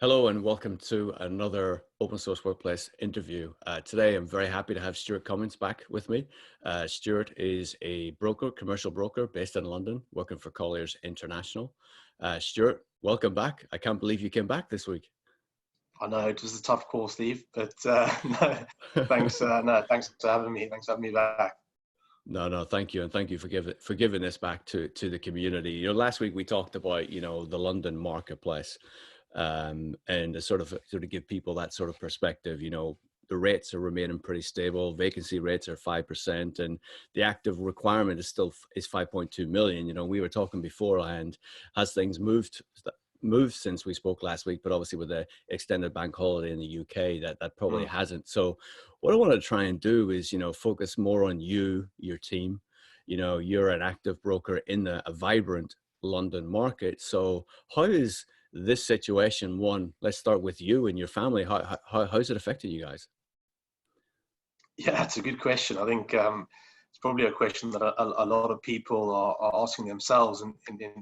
Hello and welcome to another Open Source Workplace interview. Today, I'm very happy to have Stuart Commins back with me. Stuart is a broker, commercial broker based in London, working for Colliers International. Stuart, welcome back. I can't believe you came back this week. I know it was a tough call, Steve, but no, thanks. Thanks for having me. Thanks for having me back. No, thank you, and thank you for giving this back to the community. Last week we talked about the London marketplace, and to sort of give people that sort of perspective. The rates are remaining pretty stable. Vacancy rates are 5%, and the active requirement is 5.2 million. We were talking beforehand, has things moved since we spoke last week, but obviously with the extended bank holiday in the UK, that probably hasn't. So what I want to try and do is, focus more on your team. You're an active broker in a vibrant London market. So how is this situation, let's start with you and your family. How's it affected you guys? Yeah, that's a good question. I think it's probably a question that a lot of people are asking themselves in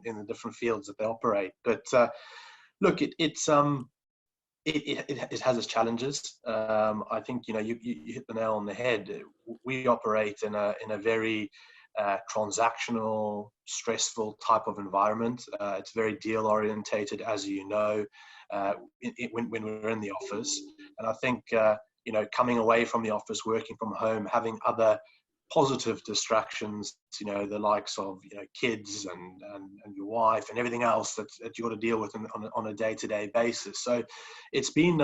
the different fields that they operate. But look, it has its challenges. I think you hit the nail on the head. We operate in a very transactional, stressful type of environment. It's very deal orientated, as you know, when we're in the office. And I think coming away from the office, working from home, having other positive distractions, the likes of kids and your wife and everything else that you got to deal with on a day-to-day basis. So it's been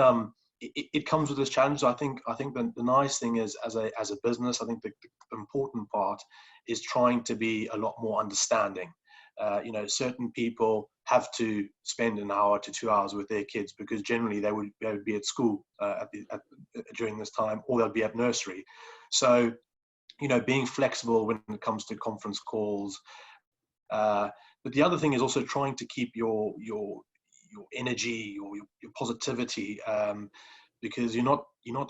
it comes with its challenges. I think the nice thing is, as a business, I think the important part is trying to be a lot more understanding. Certain people have to spend an hour to 2 hours with their kids because generally they would be at school during this time, or they'll be at nursery. So being flexible when it comes to conference calls. But the other thing is also trying to keep your energy or your positivity, because you're not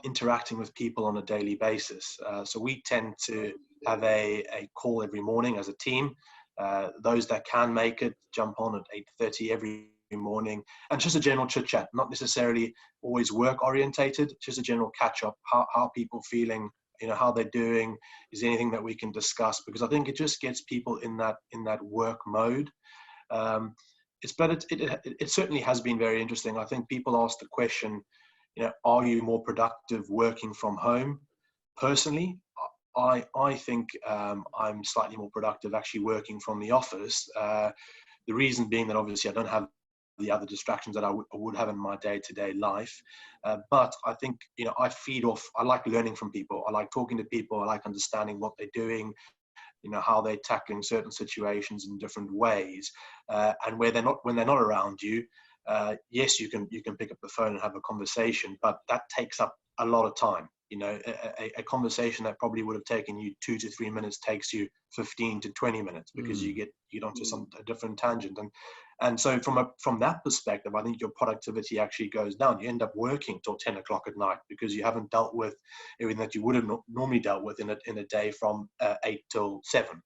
interacting with people on a daily basis. So we tend to have a call every morning as a team. Those that can make it jump on at 8:30 every morning, and just a general chit chat, not necessarily always work orientated, just a general catch up. How people feeling, how they're doing, is there anything that we can discuss, because I think it just gets people in that work mode. It certainly has been very interesting. I think people ask the question, are you more productive working from home? Personally, I think I'm slightly more productive actually working from the office. The reason being that obviously I don't have the other distractions that I would have in my day-to-day life. But I think, I feed off, I like learning from people. I like talking to people. I like understanding what they're doing, how they're tackling certain situations in different ways. And when they're not around you, yes, you can pick up the phone and have a conversation, but that takes up a lot of time. A conversation that probably would have taken you 2 to 3 minutes takes you 15 to 20 minutes because you get onto a different tangent. And so from that perspective, I think your productivity actually goes down. You end up working till 10 o'clock at night because you haven't dealt with everything that you would have normally dealt with in a day from 8 till 7.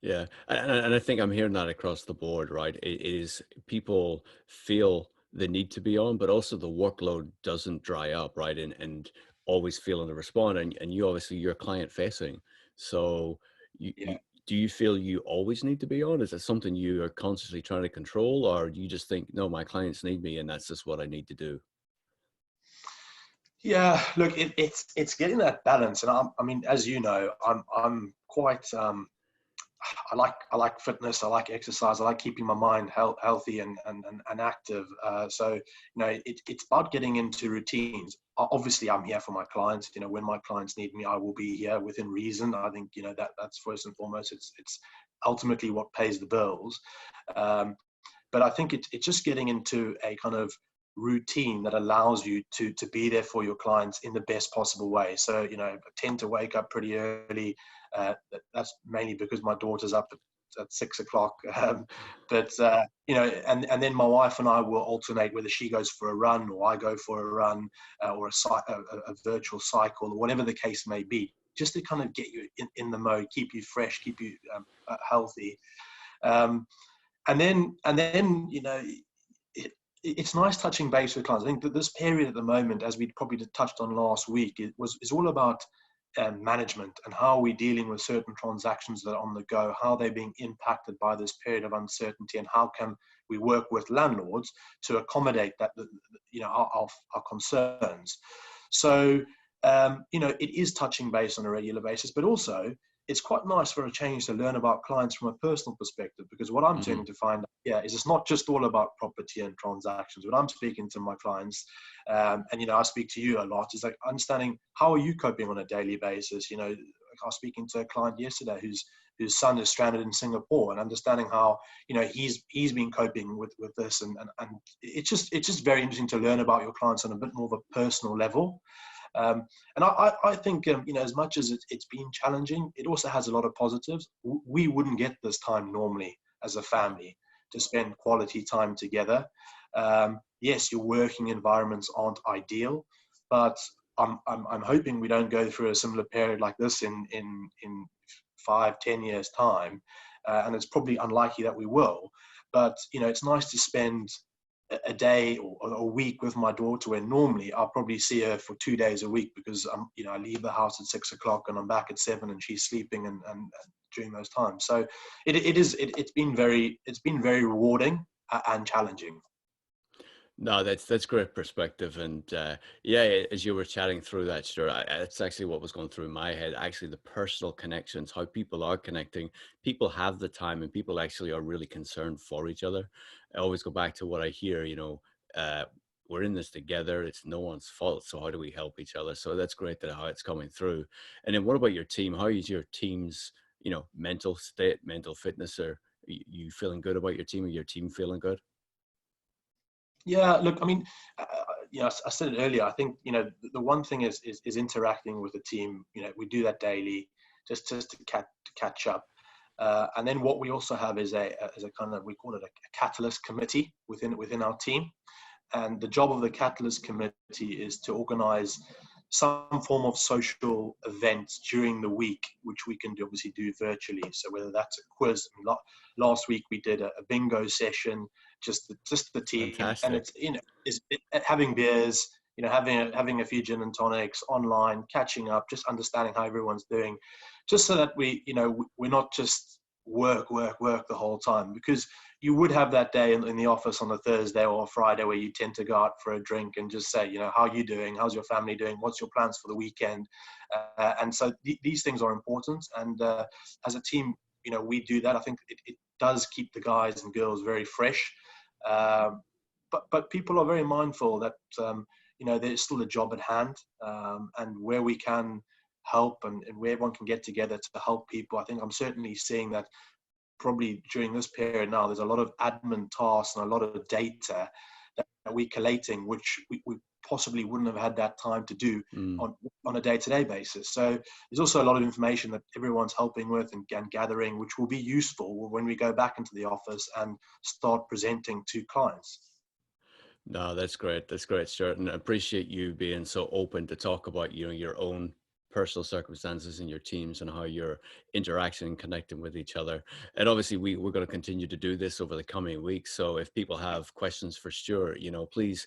Yeah, and I think I'm hearing that across the board, right? It is people feel the need to be on, but also the workload doesn't dry up, right? And always feeling to respond. And you obviously you're client facing, so Yeah. do you feel you always need to be on? Is it something you are constantly trying to control, or do you just think, no, my clients need me, and that's just what I need to do? Yeah, look, it's getting that balance, and I mean, as you know, I'm quite I like fitness. I like exercise. I like keeping my mind healthy and active. So it's about getting into routines. Obviously, I'm here for my clients. When my clients need me, I will be here within reason. I think that's first and foremost. It's ultimately what pays the bills. But I think it's just getting into a kind of routine that allows you to be there for your clients in the best possible way. So I tend to wake up pretty early. That's mainly because my daughter's up at 6 o'clock. But and then my wife and I will alternate whether she goes for a run or I go for a run, or a virtual cycle, or whatever the case may be, just to kind of get you in the mode, keep you fresh, keep you healthy. And then it's nice touching base with clients. I think that this period at the moment, as we probably touched on last week, is all about management and how we're dealing with certain transactions that are on the go, how they're being impacted by this period of uncertainty, and how can we work with landlords to accommodate that, our concerns. So, it is touching base on a regular basis, but also it's quite nice for a change to learn about clients from a personal perspective, because what I'm Hmm. tending to find out is it's not just all about property and transactions. When I'm speaking to my clients, and I speak to you a lot, is like understanding how are you coping on a daily basis. I was speaking to a client yesterday whose son is stranded in Singapore, and understanding how he's been coping with this, and it's just very interesting to learn about your clients on a bit more of a personal level. And I think, as much as it's been challenging, it also has a lot of positives. We wouldn't get this time normally as a family to spend quality time together. Yes, your working environments aren't ideal, but I'm hoping we don't go through a similar period like this in 5-10 years time, and it's probably unlikely that we will. But it's nice to spend a day or a week with my daughter, where normally I'll probably see her for 2 days a week, because I leave the house at 6 o'clock and I'm back at 7 and she's sleeping, and during those times. So it's been very rewarding and challenging. No, that's great perspective, and yeah, as you were chatting through that, sure, that's actually what was going through my head. Actually, the personal connections, how people are connecting, people have the time, and people actually are really concerned for each other. I always go back to what I hear, uh, we're in this together. It's no one's fault. So how do we help each other? So that's great that how it's coming through. And then what about your team? How is your team's, mental state, mental fitness? Or you feeling good about your team? Or your team feeling good? Yeah, look, I mean, I said it earlier. I think the one thing is interacting with the team. We do that daily, just to catch up. And then what we also have is a kind of, we call it a catalyst committee within our team. And the job of the catalyst committee is to organize some form of social event during the week, which we can obviously do virtually. So whether that's a quiz, last week we did a bingo session, just the team, and Fantastic. having beers, having a few gin and tonics online, catching up, just understanding how everyone's doing, just so that we're not just work the whole time. Because you would have that day in the office on a Thursday or a Friday where you tend to go out for a drink and just say, how are you doing? How's your family doing? What's your plans for the weekend? And so these things are important. And as a team, we do that. I think it does keep the guys and girls very fresh. Um, but people are very mindful that, there's still a job at hand, and where we can help, and where everyone can get together to help people. I think I'm certainly seeing that probably during this period now, there's a lot of admin tasks and a lot of data that we're collating, which we possibly wouldn't have had that time to do Mm. on a day-to-day basis. So there's also a lot of information that everyone's helping with and gathering, which will be useful when we go back into the office and start presenting to clients. No, that's great. That's great, Stuart. And I appreciate you being so open to talk about, your own personal circumstances and your teams and how you're interacting and connecting with each other. And obviously we're going to continue to do this over the coming weeks. So if people have questions for Stuart, please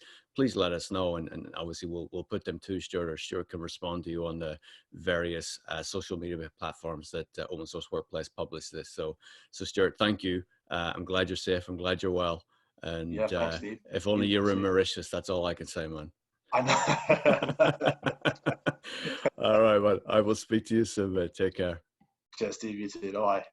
let us know. And obviously we'll put them to Stuart, or Stuart can respond to you on the various social media platforms that Open Source Workplace publish this. So Stuart, thank you. I'm glad you're safe. I'm glad you're well. Yeah, And thanks, Steve. if only You you were in too. Mauritius, that's all I can say, man. I know. All right, well, I will speak to you soon, mate. Take care. Cheers, Steve. You too. Bye.